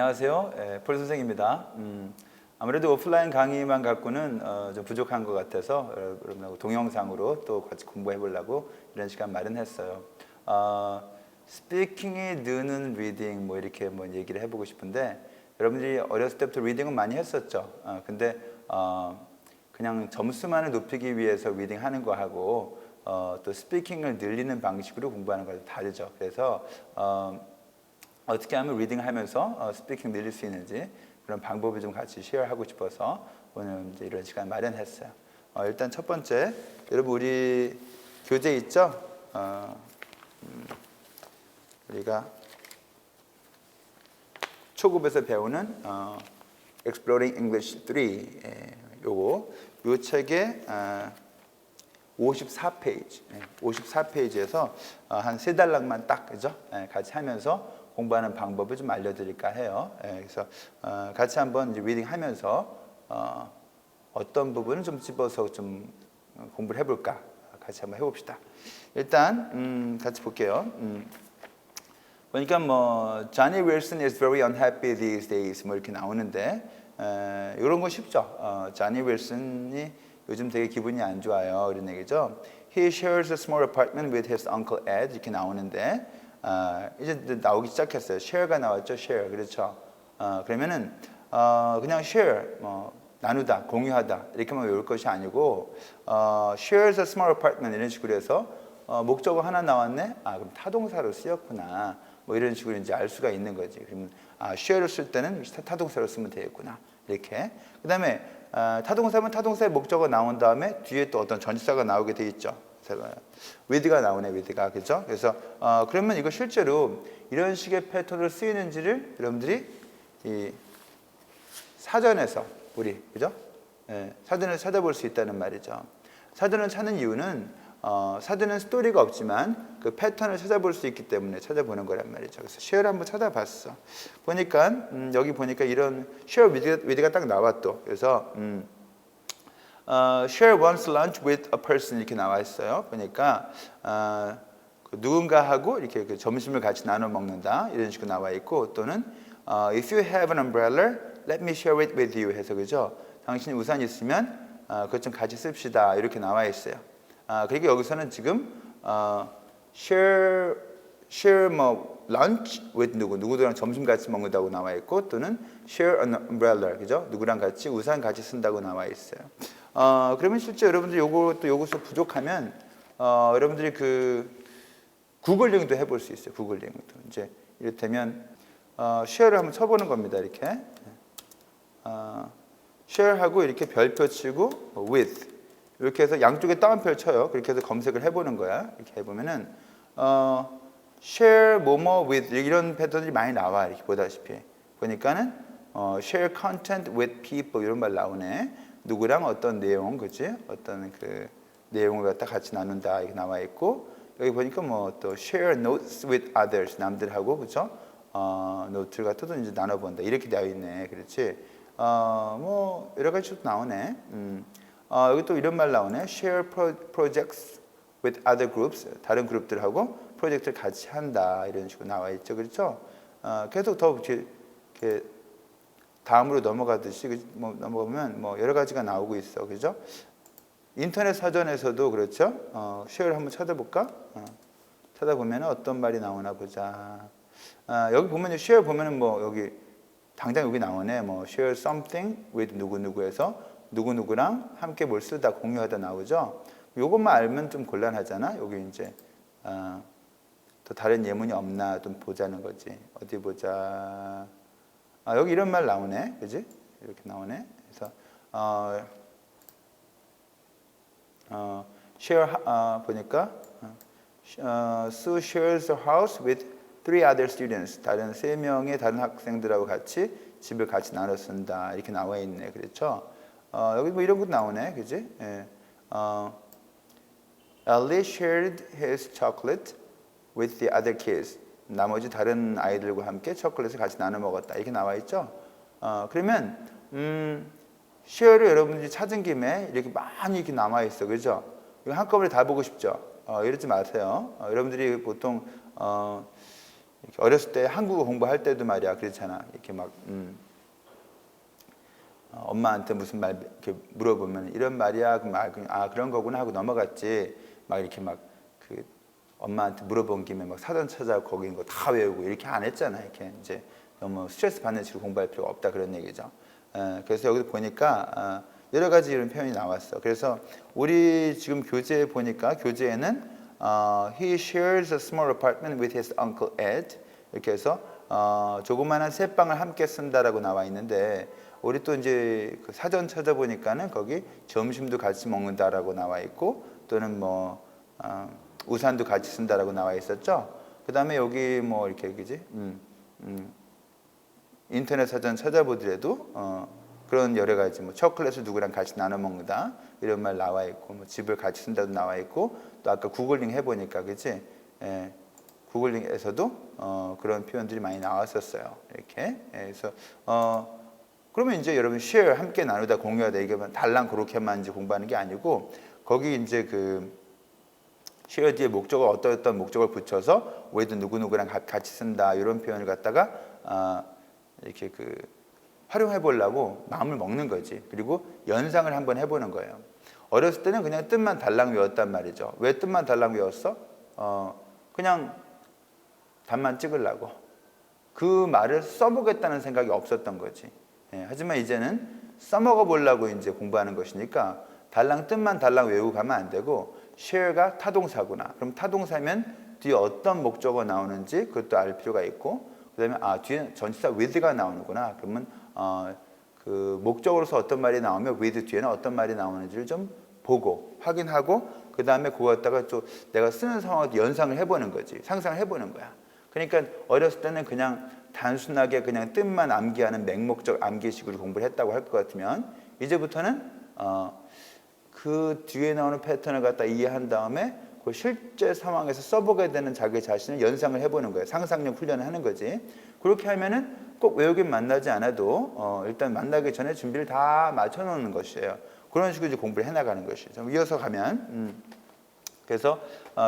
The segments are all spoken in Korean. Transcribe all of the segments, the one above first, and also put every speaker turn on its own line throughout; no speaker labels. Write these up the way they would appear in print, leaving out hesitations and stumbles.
안녕하세요. 폴 선생입니다. 아무래도 오프라인 강의만 갖고는 좀 부족한 것 같아서 여러분하고 동영상으로 또 같이 공부해 보려고 이런 시간 마련했어요. 스피킹이 느는 리딩 뭐 이렇게 뭐 얘기를 해보고 싶은데 여러분들이 어렸을 때부터 리딩은 많이 했었죠. 근데 그냥 점수만을 높이기 위해서 리딩 하는 거하고 또 스피킹을 늘리는 방식으로 공부하는 거랑 다르죠. 그래서 어떻게 하면 리딩을 하면서 스피킹 늘릴 수 있는지 그런 방법을 좀 같이 쉐어하고 싶어서 오늘 이제 이런 시간 마련했어요. 일단 첫 번째, 여러분 우리 교재 있죠? 우리가 초급에서 배우는 Exploring English 3 요 책의 54페이지, 54페이지에서 한 3달락만 딱 그죠? 같이 하면서 공부하는 방법을 좀 알려드릴까 해요. 그래서 같이 한번 이제 리딩하면서 어떤 부분을 좀 집어서 좀 공부를 해볼까 같이 한번 해봅시다. 일단 같이 볼게요. 보니까 뭐 Johnny Wilson is very unhappy these days 뭐 이렇게 나오는데 이런 거 쉽죠. Johnny Wilson이 요즘 되게 기분이 안 좋아요. 이런 얘기죠. He shares a small apartment with his uncle Ed 이렇게 나오는데 이제 나오기 시작했어요. share가 나왔죠. share 그렇죠. 그러면은 그냥 share 뭐 나누다, 공유하다 이렇게만 외울 것이 아니고 shares a small apartment 이런 식으로 해서 목적어 하나 나왔네. 그럼 타동사로 쓰였구나. 뭐 이런 식으로 이제 알 수가 있는 거지. 그러면 share를 쓸 때는 타동사로 쓰면 되겠구나. 이렇게. 그다음에 타동사면 타동사의 목적어 나온 다음에 뒤에 또 어떤 전치사가 나오게 돼 있죠. with가 나오네, with가 그죠? 그래서 그러면 이거 실제로 이런 식의 패턴으로 쓰이는지를 여러분들이 이 사전에서 우리 그죠? 사전을 찾아볼 수 있다는 말이죠. 사전을 찾는 이유는 사전은 스토리가 없지만 그 패턴을 찾아볼 수 있기 때문에 찾아보는 거란 말이죠. 그래서 share를 한번 찾아봤어. 보니까 여기 보니까 이런 share with가 딱 나와 또. 그래서 share one's lunch with a person 이렇게 나와 있어요. 보니까 그 누군가하고 이렇게 그 점심을 같이 나눠 먹는다 이런 식으로 나와 있고 또는 if you have an umbrella, let me share it with you 해서 그죠? 당신이 우산 있으면 그것 좀 같이 씁시다 이렇게 나와 있어요. 그러니까 여기서는 지금 share 뭐 lunch with 누구랑 점심 같이 먹는다고 나와 있고 또는 share an umbrella 그죠? 누구랑 같이 우산 같이 쓴다고 나와 있어요. 그러면 실제 여러분들 요것도 부족하면 여러분들이 그 구글링도 해볼 수 있어요. 구글링도 이제 이를테면 share를 한번 쳐보는 겁니다. 이렇게 share하고 이렇게 별표 치고 with 이렇게 해서 양쪽에 따옴표를 쳐요. 그렇게 해서 검색을 해보는 거야. 이렇게 해보면은 share 뭐뭐 with 이런 패턴들이 많이 나와. 이렇게 보다시피 보니까는 share content with people 이런 말 나오네. 누구랑 어떤 내용, 그지? 어떤 그 내용을 갖다 같이 나눈다 이렇게 나와 있고 여기 보니까 뭐 또 share notes with others 남들하고 그죠? 노트를 갖다도 이제 나눠본다 이렇게 되어 있네, 그렇지? 뭐 여러 가지도 나오네. 여기 또 이런 말 나오네. share projects with other groups 다른 그룹들하고 프로젝트를 같이 한다 이런 식으로 나와 있죠, 그렇죠? 계속 더 이렇게 다음으로 넘어가듯이 뭐 넘어가면 뭐 여러 가지가 나오고 있어, 그죠? 인터넷 사전에서도 그렇죠. share를 한번 찾아볼까? 찾아보면 어떤 말이 나오나 보자. 여기 보면 share 보면은 뭐 여기 당장 여기 나오네. 뭐 share something with 누구누구에서 누구누구랑 함께 뭘 쓰다 공유하다 나오죠. 요것만 알면 좀 곤란하잖아. 여기 이제 또 다른 예문이 없나 좀 보자는 거지. 어디 보자. 여기 이런 말 나오네, 그지? 이렇게 나오네. 그래서 share 보니까 Sue shares a house with 3 other students. 다른 3명의 다른 학생들하고 같이 집을 같이 나눠 쓴다 이렇게 나와 있네, 그렇죠? 여기 뭐 이런 것도 나오네, 그지? Ellie shared his chocolate with the other kids. 나머지 다른 아이들과 함께 초콜릿을 같이 나눠 먹었다 이렇게 나와 있죠. 그러면 share를 여러분들이 찾은 김에 이렇게 많이 이렇게 남아 있어, 그죠? 이거 한꺼번에 다 보고 싶죠. 이러지 마세요. 여러분들이 보통 이렇게 어렸을 때 한국어 공부할 때도 말이야 그렇잖아. 이렇게 막 엄마한테 무슨 말 이렇게 물어보면 이런 말이야 그럼 아 그런 거구나 하고 넘어갔지. 막 이렇게 막 그 엄마한테 물어본 김에 막 사전 찾아 거기 있는 거 다 외우고 이렇게 안 했잖아. 이렇게 이제 너무 스트레스 받는 식으로 공부할 필요가 없다 그런 얘기죠. 그래서 여기 보니까 여러 가지 이런 표현이 나왔어. 그래서 우리 지금 교재에 보니까 교재에는 he shares a small apartment with his uncle Ed 이렇게 해서 조그마한 새 방을 함께 쓴다라고 나와 있는데 우리 또 이제 그 사전 찾아보니까는 거기 점심도 같이 먹는다라고 나와 있고 또는 뭐 우산도 같이 쓴다라고 나와 있었죠. 그 다음에 여기 뭐 이렇게 그지? 인터넷 사전 찾아보더라도 그런 여러 가지 뭐 초콜릿을 누구랑 같이 나눠 먹는다 이런 말 나와 있고 뭐 집을 같이 쓴다도 나와 있고 또 아까 구글링 해보니까 그지? 예, 구글링에서도 그런 표현들이 많이 나왔었어요. 이렇게 그래서 그러면 이제 여러분 share 함께 나누다 공유하다 이게 달랑 그렇게만 이제 공부하는 게 아니고 거기 이제 그 share 뒤에 목적어 어떤 목적을 붙여서 with 누구누구랑 같이 쓴다 이런 표현을 갖다가 이렇게 그 활용해 보려고 마음을 먹는 거지. 그리고 연상을 한번 해보는 거예요. 어렸을 때는 그냥 뜻만 달랑 외웠단 말이죠. 왜 뜻만 달랑 외웠어? 그냥 답만 찍으려고. 그 말을 써보겠다는 생각이 없었던 거지. 하지만 이제는 써먹어 보려고 이제 공부하는 것이니까 달랑 뜻만 달랑 외우고 가면 안 되고 share가 타동사구나. 그럼 타동사면 뒤에 어떤 목적어 나오는지 그것도 알 필요가 있고 그다음에 뒤에 전치사 with가 나오는구나. 그러면 그 목적으로서 어떤 말이 나오면 with 뒤에는 어떤 말이 나오는지를 좀 보고 확인하고 그 다음에 그거 갖다가 또 내가 쓰는 상황을 연상을 해보는 거지. 상상을 해보는 거야. 그러니까 어렸을 때는 그냥 단순하게 그냥 뜻만 암기하는 맹목적 암기식으로 공부를 했다고 할 것 같으면 이제부터는 그 뒤에 나오는 패턴을 갖다 이해한 다음에 그 실제 상황에서 써보게 되는 자기 자신을 연상을 해보는 거예요. 상상력 훈련을 하는 거지. 그렇게 하면은 꼭 외우긴 만나지 않아도 일단 만나기 전에 준비를 다 맞춰놓는 것이에요. 그런 식으로 이제 공부를 해나가는 것이죠. 좀 이어서 가면 그래서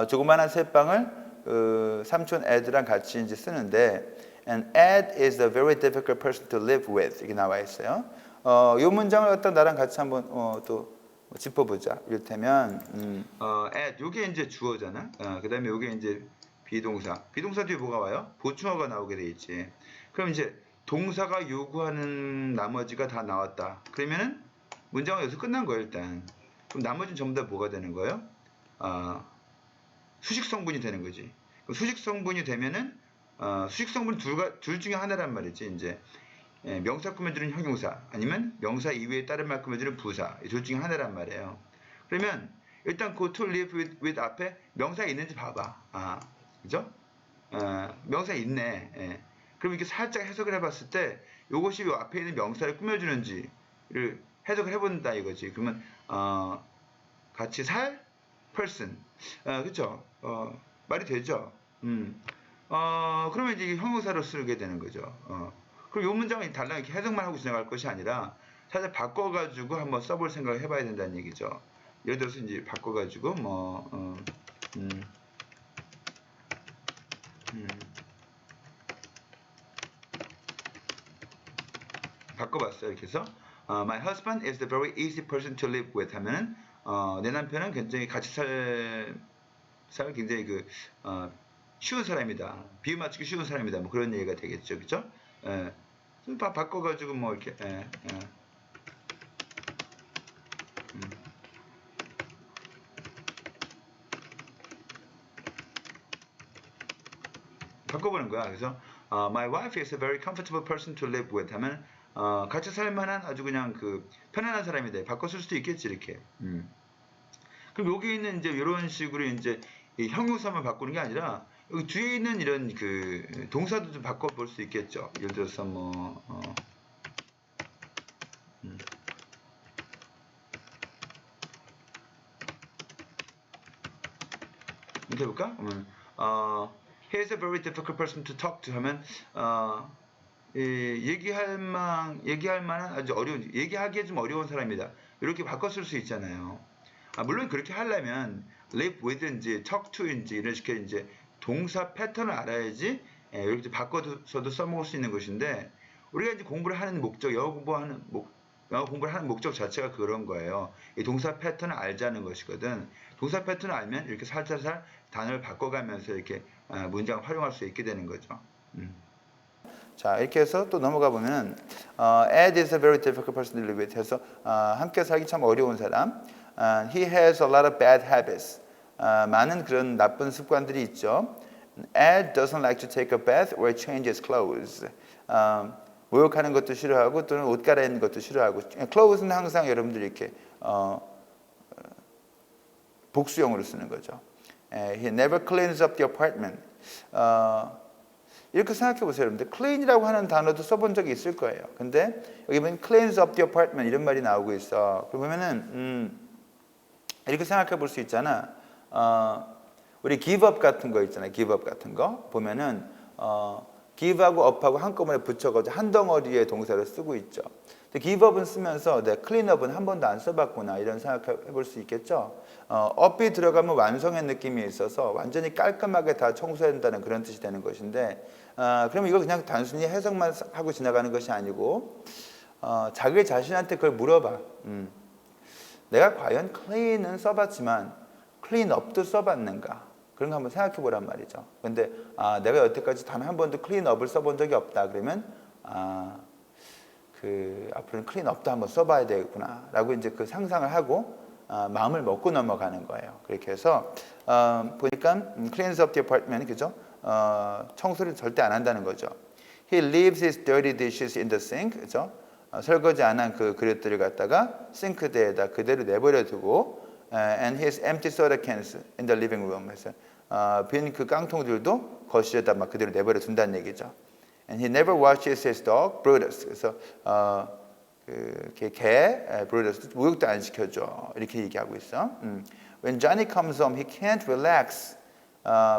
조그마한 새빵을 삼촌 Ed랑 같이 이제 쓰는데 and Ed is a very difficult person to live with 이렇게 나와 있어요. 이 문장을 갖다 나랑 같이 한번 또 짚어보자. 이를테면 Ed 요게 이제 주어잖아. 그다음에 요게 이제 비동사. 비동사 뒤에 뭐가 와요? 보충어가 나오게 돼 있지. 그럼 이제 동사가 요구하는 나머지가 다 나왔다. 그러면은 문장은 여기서 끝난 거예요, 일단. 그럼 나머지는 전부 다 뭐가 되는 거예요? 수식 성분이 되는 거지. 그럼 수식 성분이 되면은 수식 성분 둘 중에 하나란 말이지. 이제 명사 꾸며주는 형용사 아니면 명사 이외에 다른 말 꾸며주는 부사 이 둘 중에 하나란 말이에요. 그러면 일단 그 to live with 앞에 명사 있는지 봐봐. 그죠? 명사 있네. 그럼 이렇게 살짝 해석을 해봤을 때 이것이 이 앞에 있는 명사를 꾸며주는지를 해석을 해본다 이거지. 그러면 같이 살 person. 그쵸? 말이 되죠? 그러면 이제 형용사로 쓰게 되는 거죠. 그럼 이 문장은 달랑 이렇게 해석만 하고 지나갈 것이 아니라 살짝 바꿔가지고 한번 써볼 생각을 해봐야 된다는 얘기죠. 예를 들어서 이제 바꿔가지고 바꿔봤어요. 이렇게 해서 My husband is a very easy person to live with 하면은 내 남편은 굉장히 같이 살 굉장히 쉬운 사람이다. 비유 맞추기 쉬운 사람이다. 뭐 그런 얘기가 되겠죠. 그죠? 바꿔가지고 뭐 이렇게 바꿔보는 거야. 그래서 My wife is a very comfortable person to live with 하면 같이 살만한 아주 그냥 편안한 사람이다. 바꿔 쓸 수도 있겠지 이렇게. 그럼 여기 있는 이제 이런 식으로 이제 이 형용사만 바꾸는 게 아니라 여기 뒤에 있는 이런 동사도 좀 바꿔볼 수 있겠죠. 예를 들어서 이렇게 해볼까? He is a very difficult person to talk to 하면 얘기할 만한 아주 얘기하기에 좀 어려운 사람이다. 이렇게 바꿔 쓸 수 있잖아요. 물론 그렇게 하려면 live with인지 talk to인지 이런 식의 이제 동사 패턴을 알아야지 이렇게 바꿔서도 써먹을 수 있는 것인데 우리가 이제 공부를 하는 목적, 영어 공부를 하는 목적 자체가 그런 거예요. 이 동사 패턴을 알자는 것이거든. 동사 패턴을 알면 이렇게 살살살 단어를 바꿔가면서 이렇게 문장을 활용할 수 있게 되는 거죠. 자, 이렇게 해서 또 넘어가 보면 Ed is a very difficult person to live with 해서 함께 살기 참 어려운 사람. He has a lot of bad habits. 많은 그런 나쁜 습관들이 있죠. Ed doesn't like to take a bath or change his clothes. 목욕하는 것도 싫어하고 또는 옷 갈아입는 것도 싫어하고. clothes는 항상 여러분들이 이렇게 복수형으로 쓰는 거죠. He never cleans up the apartment. 이렇게 생각해 보세요, 여러분들. clean이라고 하는 단어도 써본 적이 있을 거예요. 근데 여기 보면 cleans up the apartment 이런 말이 나오고 있어. 그러면은 이렇게 생각해 볼 수 있잖아. 우리 give up 같은 거 있잖아요. give up 같은 거 보면은 give하고 up하고 한꺼번에 붙여가지고 한 덩어리의 동사를 쓰고 있죠. 근데 give up은 쓰면서 내 clean up은 한 번도 안 써봤구나 이런 생각해 볼 수 있겠죠. up이 들어가면 완성의 느낌이 있어서 완전히 깔끔하게 다 청소해야 된다는 그런 뜻이 되는 것인데 그럼 이거 그냥 단순히 해석만 하고 지나가는 것이 아니고 자기 자신한테 그걸 물어봐. 내가 과연 clean은 써봤지만 clean up도 써봤는가? 그런 거 한번 생각해 보란 말이죠. 근데 내가 여태까지 단 한 번도 clean up을 써본 적이 없다. 그러면 앞으로는 clean up도 한번 써봐야 되겠구나라고 이제 그 상상을 하고 마음을 먹고 넘어가는 거예요. 그렇게 해서 보니까 cleans up the apartment 그죠? 청소를 절대 안 한다는 거죠. He leaves his dirty dishes in the sink 그죠? 설거지 안 한 그 그릇들을 갖다가 싱크대에다 그대로 내버려 두고 and his empty soda cans in the living room 해서 빈 그 깡통들도 거실에다 막 그대로 내버려 둔다는 얘기죠. And he never washes his dog Brutus. 그래서 개 Brutus 목욕도 안 시켜줘 이렇게 얘기하고 있어. When Johnny comes home, he can't relax.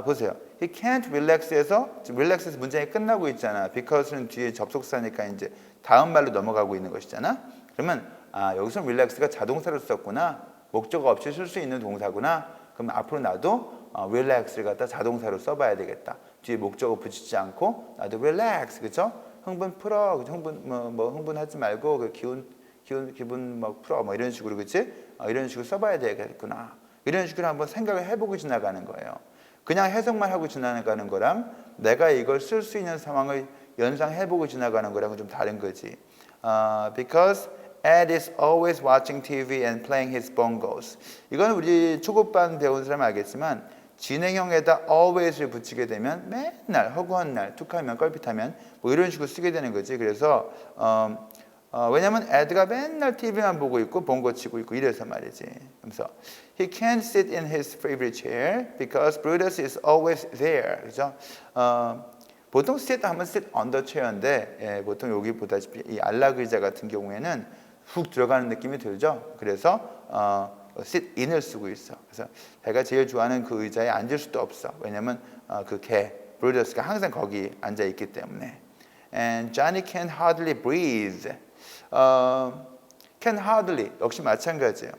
보세요. He can't relax에서 지금 relax에서 문장이 끝나고 있잖아. Because는 뒤에 접속사니까 이제 다음 말로 넘어가고 있는 것이잖아. 그러면 여기서 relax가 자동사로 썼구나. 목적 없이 쓸 수 있는 동사구나. 그럼 앞으로 나도 relax를 갖다 자동사로 써봐야 되겠다. 뒤에 목적어 붙이지 않고 나도 relax, 그렇죠? 흥분 풀어, 흥분 뭐 흥분하지 말고 그 기분 뭐 풀어, 뭐 이런 식으로 그렇지? 이런 식으로 써봐야 되겠구나. 이런 식으로 한번 생각을 해보고 지나가는 거예요. 그냥 해석만 하고 지나가는 거랑 내가 이걸 쓸 수 있는 상황을 연상해보고 지나가는 거랑은 좀 다른 거지. Because Ed is always watching TV and playing his bongos. 이건 우리 초급반 배운 사람 알겠지만 진행형에다 always를 붙이게 되면 맨날 허구한 날, 툭하면 껄핏하면 뭐 이런 식으로 쓰게 되는 거지. 그래서 왜냐면 에드가 맨날 TV만 보고 있고 본거 치고 있고 이래서 말이지. 그래서 he can't sit in his favorite chair because Brutus is always there. 그죠? 보통 sit 하면 sit on the chair인데 보통 여기 보다시피 이 안락 의자 같은 경우에는 훅 들어가는 느낌이 들죠. 그래서 sit in을 쓰고 있어. 그래서 제가 제일 좋아하는 그 의자에 앉을 수도 없어. 왜냐면 그 개 브루더스가 항상 거기 앉아 있기 때문에. And Johnny can hardly breathe. can hardly 역시 마찬가지예요.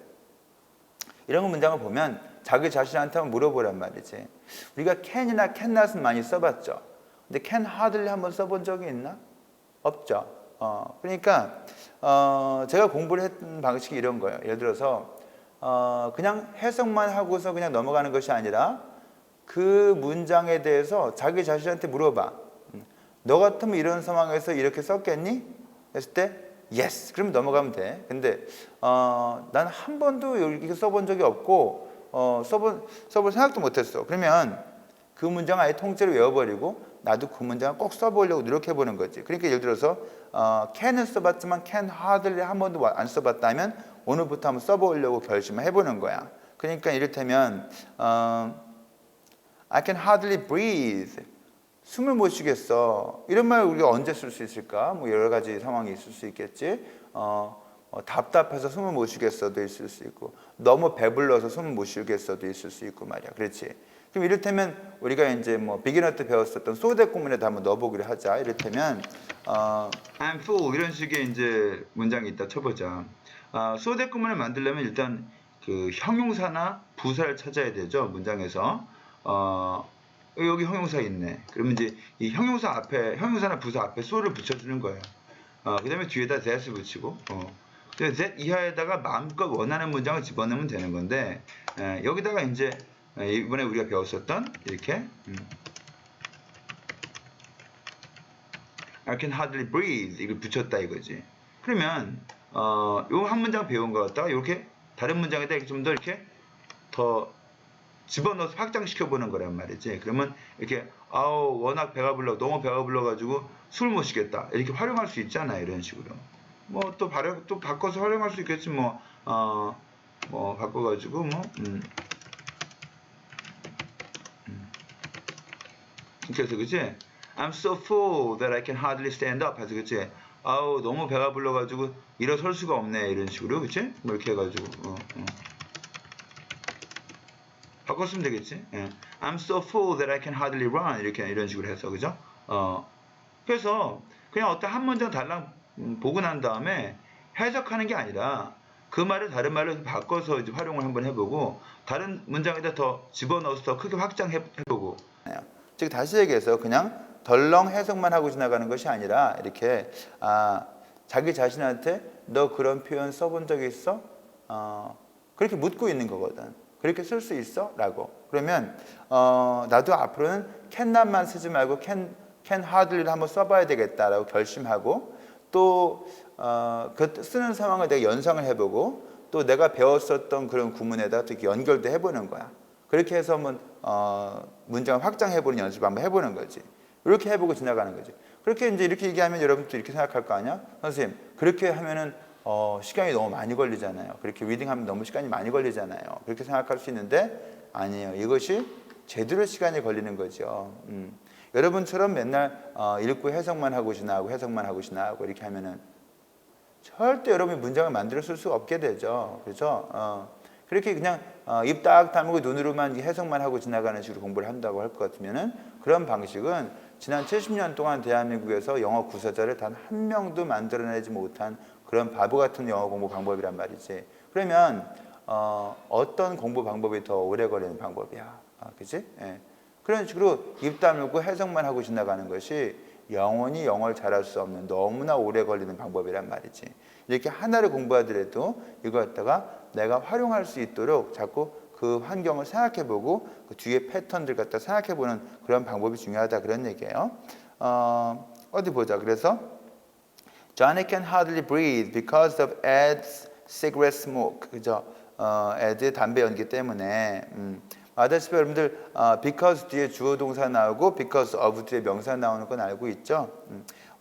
이런 문장을 보면 자기 자신한테 한번 물어보란 말이지. 우리가 can이나 cannot은 많이 써봤죠. 근데 can hardly 한번 써본 적이 있나? 없죠. 그러니까 제가 공부를 했던 방식이 이런 거예요. 예를 들어서 그냥 해석만 하고서 그냥 넘어가는 것이 아니라 그 문장에 대해서 자기 자신한테 물어봐. 너 같으면 이런 상황에서 이렇게 썼겠니? 했을 때 yes. 그러면 넘어가면 돼. 근데 난 한 번도 이렇게 써본 적이 없고 써볼 생각도 못했어. 그러면 그 문장 아예 통째로 외워버리고 나도 그 문장을 꼭 써보려고 노력해보는 거지. 그러니까 예를 들어서 can은 써봤지만 can hardly 한 번도 안 써봤다면 오늘부터 한번 써보려고 결심을 해보는 거야. 그러니까 이를테면 I can hardly breathe. 숨을 못 쉬겠어. 이런 말 우리가 언제 쓸 수 있을까? 뭐 여러 가지 상황이 있을 수 있겠지. 답답해서 숨을 못 쉬겠어도 있을 수 있고 너무 배불러서 숨을 못 쉬겠어도 있을 수 있고 말이야. 그렇지? 그럼 이를테면 우리가 이제 뭐 비기너 때 배웠었던 소대구문에다 한번 넣어보기로 하자. 이를테면 I'm full 이런 식의 이제 문장이 있다 쳐보자. 소대구문을 만들려면 일단 그 형용사나 부사를 찾아야 되죠. 문장에서 여기 형용사 있네. 그러면 이제 이 형용사 앞에, 형용사나 부사 앞에 so를 붙여주는 거예요. 그 다음에 뒤에다 that을 붙이고, that 이하에다가 마음껏 원하는 문장을 집어넣으면 되는 건데, 여기다가 이제, 이번에 우리가 배웠었던, 이렇게, I can hardly breathe. 이걸 붙였다 이거지. 그러면, 요 한 문장 배운 거 갖다가 이렇게 다른 문장에다 좀 더 이렇게 더 집어넣어서 확장시켜보는 거란 말이지. 그러면 이렇게 아우 워낙 배가 불러 너무 배가 불러가지고 술 못 쉬겠다 이렇게 활용할 수 있잖아 이런 식으로. 뭐 또 바꿔서 활용할 수 있겠지 뭐 바꿔가지고 그래서 그치? I'm so full that I can hardly stand up. 해서 그치? 아우 너무 배가 불러가지고 일어설 수가 없네 이런 식으로 그치? 뭐 이렇게 해가지고 바꿨으면 되겠지. I'm so full that I can hardly run. 이런 식으로 해서, 그죠? 그래서 그냥 어떤 한 문장 달랑 보고 난 다음에 해석하는 게 아니라 그 말을 다른 말로 바꿔서 이제 활용을 한번 해보고 다른 문장에다 더 집어넣어서 더 크게 확장해보고. 즉 다시 얘기해서 그냥 덜렁 해석만 하고 지나가는 것이 아니라 이렇게 자기 자신한테 너 그런 표현 써본 적 있어? 그렇게 묻고 있는 거거든. 그렇게 쓸 수 있어? 라고. 그러면 나도 앞으로는 cannot만 쓰지 말고 can hardly를 한번 써봐야 되겠다라고 결심하고 또 그 쓰는 상황을 내가 연상을 해보고 또 내가 배웠었던 그런 구문에다 또 연결도 해보는 거야. 그렇게 해서 한번 문장을 확장해보는 연습을 한번 해보는 거지. 이렇게 해보고 지나가는 거지. 그렇게 이제 이렇게 얘기하면 여러분도 이렇게 생각할 거 아니야? 선생님, 그렇게 하면은 시간이 너무 많이 걸리잖아요. 그렇게 리딩하면 너무 시간이 많이 걸리잖아요. 그렇게 생각할 수 있는데 아니에요. 이것이 제대로 시간이 걸리는 거죠. 여러분처럼 맨날 읽고 해석만 하고 지나고 해석만 하고 지나고 이렇게 하면은 절대 여러분이 문장을 만들어 쓸 수 없게 되죠. 그렇죠? 그렇게 그냥 입 딱 다물고 눈으로만 해석만 하고 지나가는 식으로 공부를 한다고 할 것 같으면은 그런 방식은 지난 70년 동안 대한민국에서 영어 구사자를 단 한 명도 만들어내지 못한 그런 바보 같은 영어 공부 방법이란 말이지. 그러면 어떤 공부 방법이 더 오래 걸리는 방법이야. 그치? 예. 그런 식으로 입 다물고 해석만 하고 지나가는 것이 영원히 영어를 잘할 수 없는 너무나 오래 걸리는 방법이란 말이지. 이렇게 하나를 공부하더라도 이거 갖다가 내가 활용할 수 있도록 자꾸 그 환경을 생각해보고 그 뒤에 패턴들 갖다 생각해보는 그런 방법이 중요하다 그런 얘기예요. 어디 보자. 그래서 Johnny can hardly breathe because of Ed's cigarette smoke. 그죠? Ed의 담배 연기 때문에. 아다시피 여러분들 because 뒤에 주어 동사 나오고 because of 뒤에 명사 나오는 건 알고 있죠?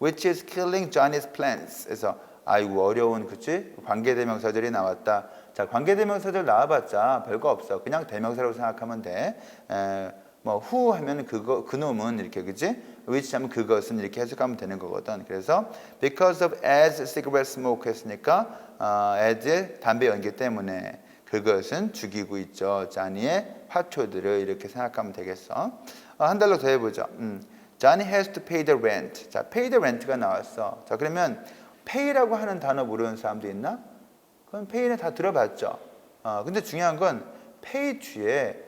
Which is killing Johnny's plans. 그래서 아이고 어려운 그치? 관계대명사절이 나왔다. 자, 관계대명사절 나와봤자 별거 없어. 그냥 대명사라고 생각하면 돼. 뭐 who 하면 그놈은 이렇게 그치? which 하면 그것은 이렇게 해석하면 되는 거거든. 그래서 because of Ed's cigarette smoke 했으니까 Ed의 담배 연기 때문에 그것은 죽이고 있죠. 자니의 화초들을 이렇게 생각하면 되겠어. 한 달로 더 해보죠. Johnny has to pay the rent. 자, pay the rent가 나왔어. 자, 그러면 pay라고 하는 단어 모르는 사람도 있나? 그럼 pay는 다 들어봤죠. 근데 중요한 건 pay 뒤에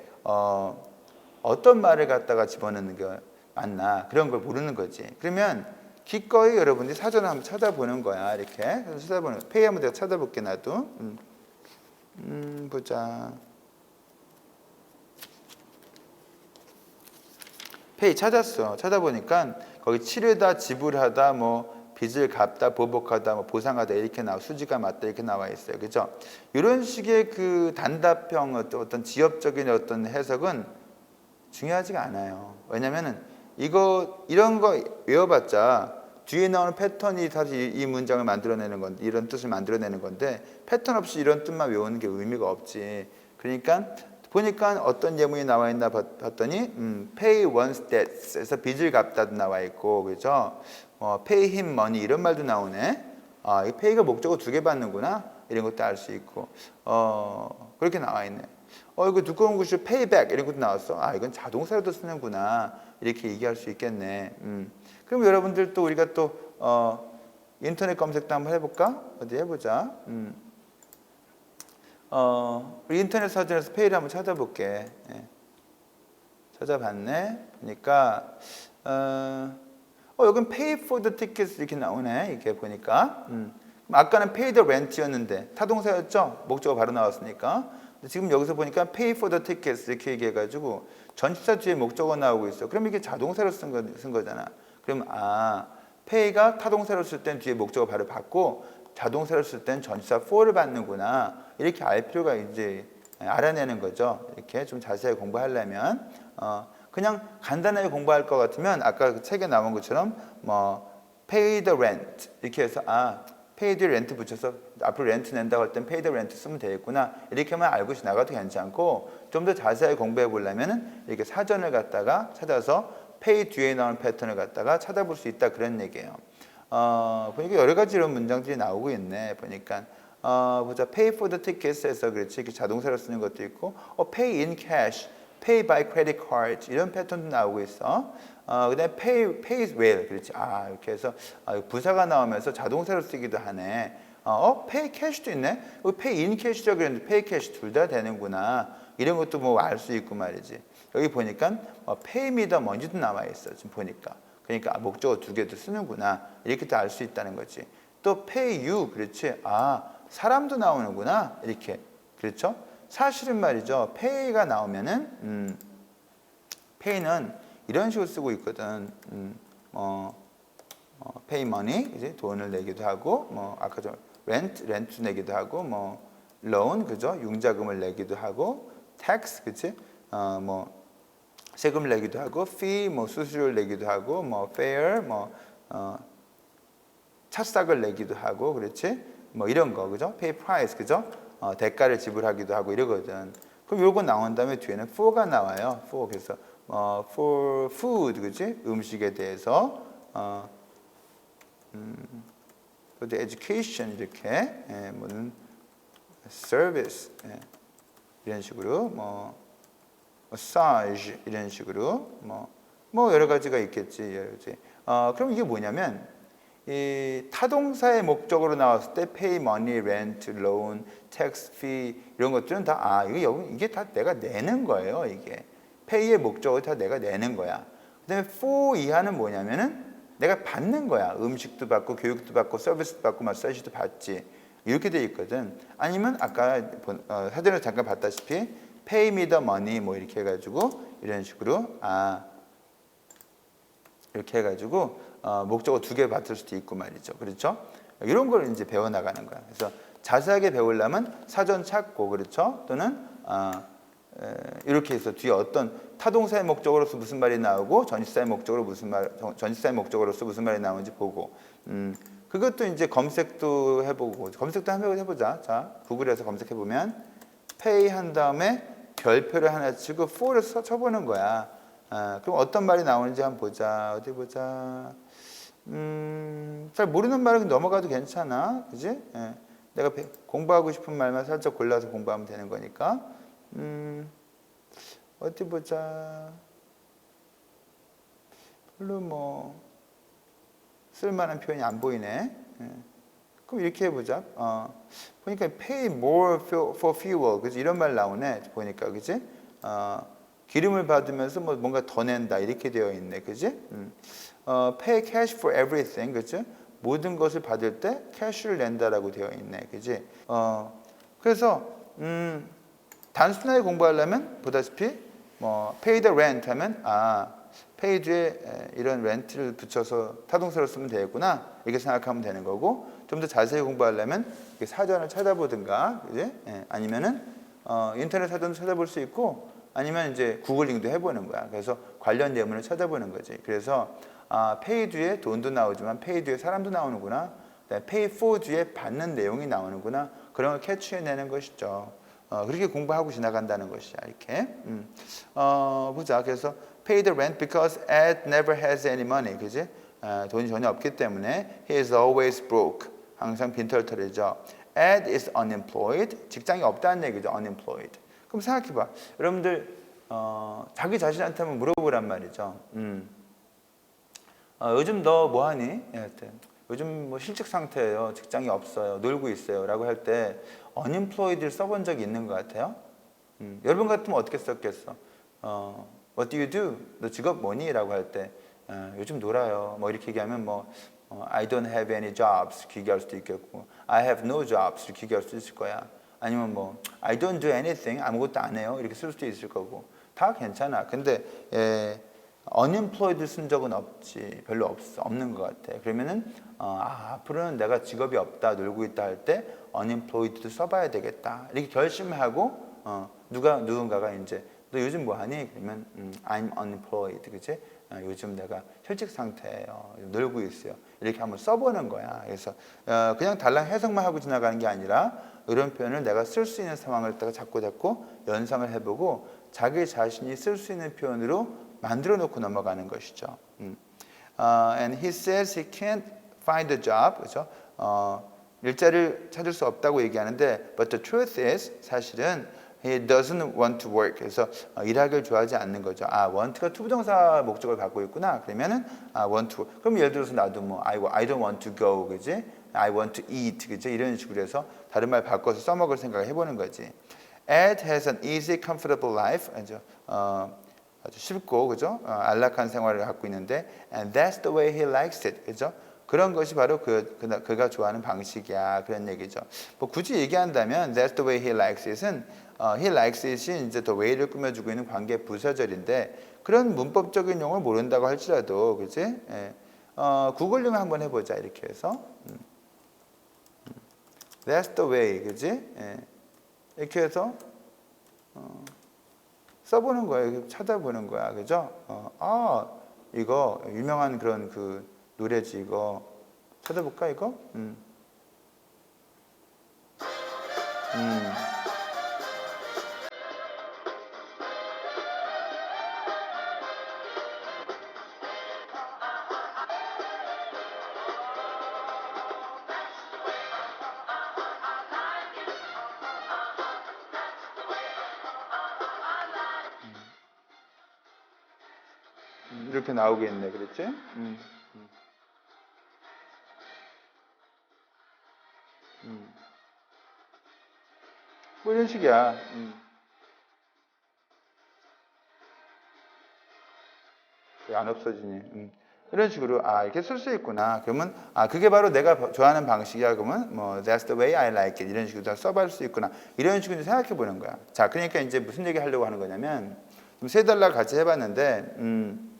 어떤 말을 갖다가 집어넣는 게 맞나 그런 걸 모르는 거지. 그러면 기꺼이 여러분들이 사전을 한번 찾아보는 거야. 이렇게 찾아보는. pay 한번 내가 찾아볼게 나도. 보자. 페이 찾았어. 찾아보니까 거기 치르다, 지불하다, 뭐 빚을 갚다, 보복하다, 뭐 보상하다 이렇게 수지가 맞다 이렇게 나와 있어요. 그죠? 이런 식의 그 단답형 어떤 지엽적인 어떤 해석은 중요하지가 않아요. 왜냐면은 이런 거 외워봤자 뒤에 나오는 패턴이 사실 이 문장을 만들어내는 건데 이런 뜻을 만들어내는 건데 패턴 없이 이런 뜻만 외우는 게 의미가 없지. 그러니까 보니까 어떤 예문이 나와 있나 봤더니 pay one's debts에서 빚을 갚다도 나와 있고 그죠? pay him money 이런 말도 나오네. 이 pay가 목적어 2개 받는구나 이런 것도 알 수 있고 그렇게 나와 있네. 이거 두꺼운 글씨 pay back 이런 것도 나왔어. 이건 자동사로도 쓰는구나 이렇게 얘기할 수 있겠네. 그럼 여러분들 또 우리가 또 인터넷 검색도 한번 해볼까? 어디 해보자. 우리 인터넷 사전에서 페이를 한번 찾아볼게. 예. 찾아봤네. 보니까 여긴 pay for the tickets 이렇게 나오네. 이렇게 보니까. 그럼 아까는 pay the rent였는데 타동사였죠. 목적어 바로 나왔으니까. 근데 지금 여기서 보니까 pay for the tickets 이렇게 얘기해가지고 전치사 뒤에 목적어 나오고 있어. 그럼 이게 자동사로 쓴 거잖아. 그럼 pay가 타동사로 쓸 땐 뒤에 목적어 바로 받고 자동사로 쓸 땐 전치사 for를 받는구나. 이렇게 알 필요가 이제 알아내는 거죠. 이렇게 좀 자세히 공부하려면 그냥 간단하게 공부할 것 같으면 아까 그 책에 나온 것처럼 뭐 pay the rent 이렇게 해서 pay the rent 붙여서 앞으로 렌트 낸다고 할 땐 pay the rent 쓰면 되겠구나 이렇게만 알고 지나가도 괜찮고 좀 더 자세히 공부해 보려면은 이렇게 사전을 갖다가 찾아서 pay 뒤에 나오는 패턴을 갖다가 찾아볼 수 있다 그런 얘기예요. 보니까 여러 가지 이런 문장들이 나오고 있네. 보니까 보자. pay for the tickets에서 그렇지. 이렇게 자동사로 쓰는 것도 있고, pay in cash, pay by credit card 이런 패턴도 나오고 있어. 그다음에 pay well 그렇지. 이렇게 해서 부사가 나오면서 자동사로 쓰기도 하네. pay cash도 있네. pay in cash라고 그랬는데 pay cash 둘 다 되는구나. 이런 것도 뭐 알 수 있고 말이지. 여기 보니까 pay me다 뭔지도 나와 있어. 지금 보니까. 그러니까 목적어 두 개도 쓰는구나. 이렇게 도 알 수 있다는 거지. 또 pay you 그렇지. 사람도 나오는구나. 이렇게. 그렇죠? 사실은 말이죠. pay가 나오면은 pay는 이런 식으로 쓰고 있거든. pay money 이제 돈을 내기도 하고 뭐 아까 좀 rent 내기도 하고 뭐 loan 그죠? 융자금을 내기도 하고 tax 그치? 뭐 세금 내기도 하고 fee 뭐 수수료를 내기도 하고 뭐 fare 뭐 차싹을 내기도 하고 그렇지? 뭐 이런 거 그죠? pay price 그죠? 대가를 지불하기도 하고 이러거든. 그럼 요거 나온 다음에 뒤에는 for가 나와요. for 그래서 for food 그지? 음식에 대해서 for the education 이렇게 뭐는 service 이런 식으로 뭐 massage 이런 식으로 뭐 여러 가지가 있겠지. 여러 가지. 그럼 이게 뭐냐면 이 타동사의 목적으로 나왔을 때 pay money, rent, loan, tax, fee 이런 것들은 다 이게 다 내가 내는 거예요. 이게 pay의 목적을 다 내가 내는 거야. 그다음에 for 이하는 뭐냐면은 내가 받는 거야. 음식도 받고 교육도 받고 서비스도 받고 마사지도 받지. 이렇게 돼 있거든. 아니면 아까 사전에 잠깐 봤다시피 pay me the money 뭐 이렇게 해가지고 이런 식으로 이렇게 해가지고 목적어 두 개 받을 수도 있고 말이죠. 그렇죠? 이런 걸 이제 배워 나가는 거야. 그래서 자세하게 배우려면 사전 찾고 그렇죠? 또는 이렇게 해서 뒤에 어떤 타동사의 목적으로서 무슨 말이 나오고 전치사의 목적으로서 무슨 말이 나오는지 보고 그것도 이제 검색도 해보고 검색도 한번 해보자. 자, 구글에서 검색해 보면 pay 한 다음에 별표를 하나 치고 for를 쳐보는 거야. 그럼 어떤 말이 나오는지 한번 보자. 어디 보자. 잘 모르는 말은 넘어가도 괜찮아. 그지? 내가 공부하고 싶은 말만 살짝 골라서 공부하면 되는 거니까. 어디 보자. 별로 뭐 쓸만한 표현이 안 보이네. 그럼 이렇게 해보자. 보니까 pay more for fuel. 그지? 이런 말 나오네. 보니까 그지? 기름을 받으면서 뭐 뭔가 더 낸다 이렇게 되어 있네, 그지? Pay cash for everything, 그지? 모든 것을 받을 때 cash를 낸다라고 되어 있네, 그지? 그래서 단순하게 공부하려면 보다시피 뭐 pay the rent 하면 pay 뒤에 이런 rent를 붙여서 타동사로 쓰면 되겠구나 이렇게 생각하면 되는 거고 좀 더 자세히 공부하려면 사전을 찾아보든가, 그지? 아니면은 인터넷 사전도 찾아볼 수 있고. 아니면 이제 구글링도 해보는 거야. 그래서 관련 예문을 찾아보는 거지. 그래서 pay 뒤에 돈도 나오지만 pay 뒤에 사람도 나오는구나. pay for 뒤에 받는 내용이 나오는구나. 그런 걸 캐치해내는 것이죠. 그렇게 공부하고 지나간다는 것이야. 이렇게. 보자. 그래서 pay the rent because Ed never has any money. 그지? 돈이 전혀 없기 때문에 he is always broke. 항상 빈털털이죠. Ed is unemployed. 직장이 없다는 얘기죠. unemployed. 그럼 생각해봐. 여러분들 자기 자신한테 한번 물어보란 말이죠. 요즘 너 뭐하니? 요즘 뭐 실직 상태예요. 직장이 없어요. 놀고 있어요. 라고 할 때 unemployed를 써본 적이 있는 것 같아요. 여러분 같으면 어떻게 썼겠어? What do you do? 너 직업 뭐니? 라고 할 때 요즘 놀아요. 뭐 이렇게 얘기하면 I don't have any jobs 이렇게 얘기할 수도 있겠고 I have no jobs 이렇게 얘기할 수도 있을 거야. 아니면 I don't do anything 아무것도 안 해요 이렇게 쓸 수도 있을 거고 다 괜찮아. 근데 unemployed 쓴 적은 없지. 별로 없는 것 같아. 그러면은 앞으로는 내가 직업이 없다 놀고 있다 할 때 unemployed도 써봐야 되겠다 이렇게 결심하고 누군가가 이제 너 요즘 뭐 하니? 그러면 I'm unemployed 그치? 요즘 내가 현직 상태예요. 놀고 있어요. 이렇게 한번 써보는 거야. 그래서 그냥 달랑 해석만 하고 지나가는 게 아니라 이런 표현을 내가 쓸 수 있는 상황을 자꾸 연상을 해보고 자기 자신이 쓸 수 있는 표현으로 만들어 놓고 넘어가는 것이죠. And he says he can't find a job. 그렇죠? 일자리를 찾을 수 없다고 얘기하는데 but the truth is 사실은 he doesn't want to work. 그래서 일하기를 좋아하지 않는 거죠. want가 투부정사 목적을 갖고 있구나. 그러면은 want to. 그럼 예를 들어서 나도 I don't want to go, 그지? I want to eat, 그지? 이런 식으로 해서 다른 말 바꿔서 써먹을 생각을 해보는 거지. Ed has an easy, comfortable life. 아주 쉽고, 그죠? 안락한 생활을 갖고 있는데, and that's the way he likes it, 그죠? 그런 것이 바로 그가 좋아하는 방식이야. 그런 얘기죠. 굳이 얘기한다면 that's the way he likes it은 he likes it이 이제 the way를 꾸며주고 있는 관계 부사절인데 그런 문법적인 용어를 모른다고 할지라도 그지? 구글링을 한번 해보자 이렇게 해서 that's the way 그지? 이렇게 해서 써보는 거예요. 찾아보는 거야. 그죠? 이거 유명한 그런 그 노래지 이거 찾아볼까 이거? 이렇게 나오겠네, 그랬지? 뭐 이런 식이야. 왜 안 없어지니? 이런 식으로 이렇게 쓸 수 있구나. 그러면 그게 바로 내가 좋아하는 방식이야. 그러면 that's the way I like it 이런 식으로 써볼 수 있구나. 이런 식으로 생각해 보는 거야. 자, 그러니까 이제 무슨 얘기 하려고 하는 거냐면 세 달러 같이 해봤는데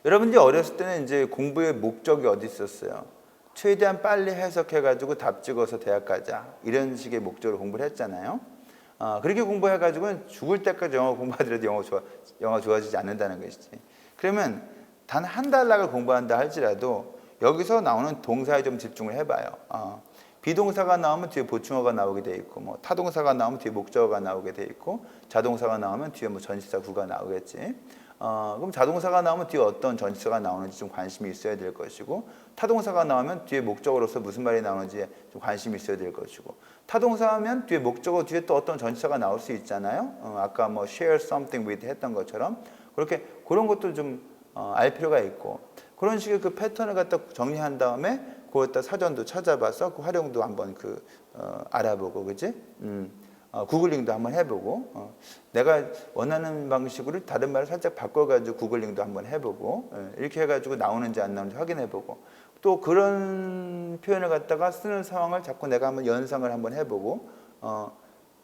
여러분들이 어렸을 때는 이제 공부의 목적이 어디 있었어요? 최대한 빨리 해석해가지고 답 찍어서 대학 가자 이런 식의 목적으로 공부를 했잖아요. 그렇게 공부해가지고는 죽을 때까지 영어 공부하더라도 영어 좋아지지 않는다는 것이지. 그러면 단 한 달락을 공부한다 할지라도 여기서 나오는 동사에 좀 집중을 해봐요. 비동사가 나오면 뒤에 보충어가 나오게 돼 있고, 타동사가 나오면 뒤에 목적어가 나오게 돼 있고, 자동사가 나오면 뒤에 전치사 구가 나오겠지. 그럼 자동사가 나오면 뒤에 어떤 전치사가 나오는지 좀 관심이 있어야 될 것이고, 타동사가 나오면 뒤에 목적어로서 무슨 말이 나오는지 좀 관심이 있어야 될 것이고, 타동사 하면 뒤에 목적어 뒤에 또 어떤 전치사가 나올 수 있잖아요. 아까 share something with 했던 것처럼 그렇게 그런 것도 좀 알 필요가 있고, 그런 식의 그 패턴을 갖다 정리한 다음에 그것다 사전도 찾아봐서 그 활용도 한번 알아보고, 그지? 구글링도 한번 해보고, 내가 원하는 방식으로 다른 말을 살짝 바꿔가지고 구글링도 한번 해보고, 이렇게 해가지고 나오는지 안 나오는지 확인해보고, 또 그런 표현을 갖다가 쓰는 상황을 자꾸 내가 한번 연상을 한번 해보고,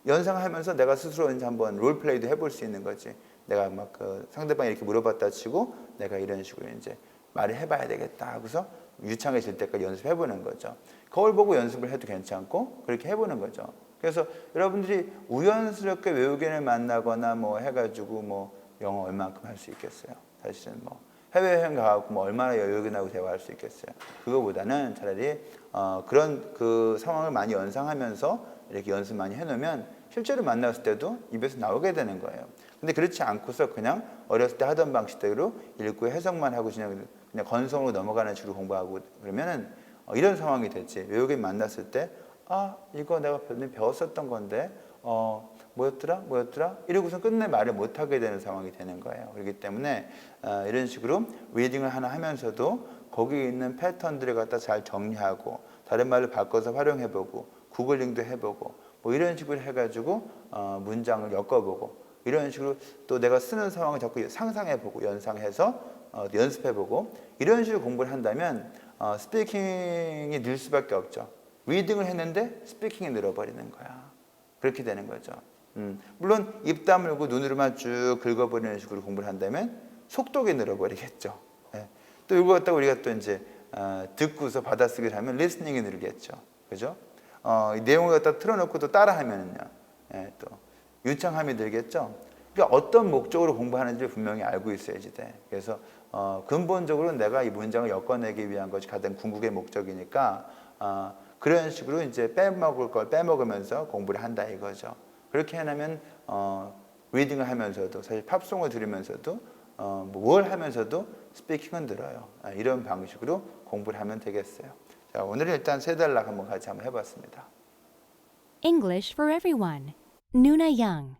연상하면서 내가 스스로 이제 한번 롤플레이도 해볼 수 있는 거지. 내가 상대방이 이렇게 물어봤다 치고 내가 이런 식으로 이제 말을 해봐야 되겠다 하고서 유창해질 때까지 연습해보는 거죠. 거울 보고 연습을 해도 괜찮고 그렇게 해보는 거죠. 그래서 여러분들이 우연스럽게 외국인을 만나거나 해가지고 영어 얼마만큼 할 수 있겠어요. 사실은 해외여행 가고 얼마나 외국인하고 대화할 수 있겠어요. 그거보다는 차라리 그런 그 상황을 많이 연상하면서 이렇게 연습 많이 해놓으면 실제로 만났을 때도 입에서 나오게 되는 거예요. 근데 그렇지 않고서 그냥 어렸을 때 하던 방식대로 읽고 해석만 하고 그냥 건성으로 넘어가는 식으로 공부하고 그러면은 이런 상황이 됐지. 외국인 만났을 때 이거 내가 배웠었던 건데 뭐였더라? 이러고서 끝내 말을 못하게 되는 상황이 되는 거예요. 그렇기 때문에 이런 식으로 리딩을 하나 하면서도 거기에 있는 패턴들을 갖다 잘 정리하고 다른 말을 바꿔서 활용해보고 구글링도 해보고 이런 식으로 해가지고 문장을 엮어보고 이런 식으로 또 내가 쓰는 상황을 자꾸 상상해보고 연상해서 연습해보고 이런 식으로 공부를 한다면 스피킹이 늘 수밖에 없죠. 리딩을 했는데 스피킹이 늘어버리는 거야. 그렇게 되는 거죠. 물론 입 다물고 눈으로만 쭉 긁어버리는 식으로 공부를 한다면 속독이 늘어버리겠죠. 예. 또 이거 갖다가 우리가 또 이제 듣고서 받아쓰기를 하면 리스닝이 늘겠죠. 그죠? 이 내용을 갖다 틀어놓고 또 따라하면요. 예, 또 유창함이 들겠죠. 그러니까 어떤 목적으로 공부하는지를 분명히 알고 있어야지 돼. 그래서 근본적으로 내가 이 문장을 엮어내기 위한 것이 가장 궁극의 목적이니까 그런 식으로 이제 빼먹을 걸 빼먹으면서 공부를 한다 이거죠. 그렇게 해나면 리딩을 하면서도 사실 팝송을 들으면서도 뭘 하면서도 스피킹은 늘어요. 이런 방식으로 공부를 하면 되겠어요. 자, 오늘은 일단 세 단락 한번 같이 한번 해봤습니다.
English for everyone. Nuna Young.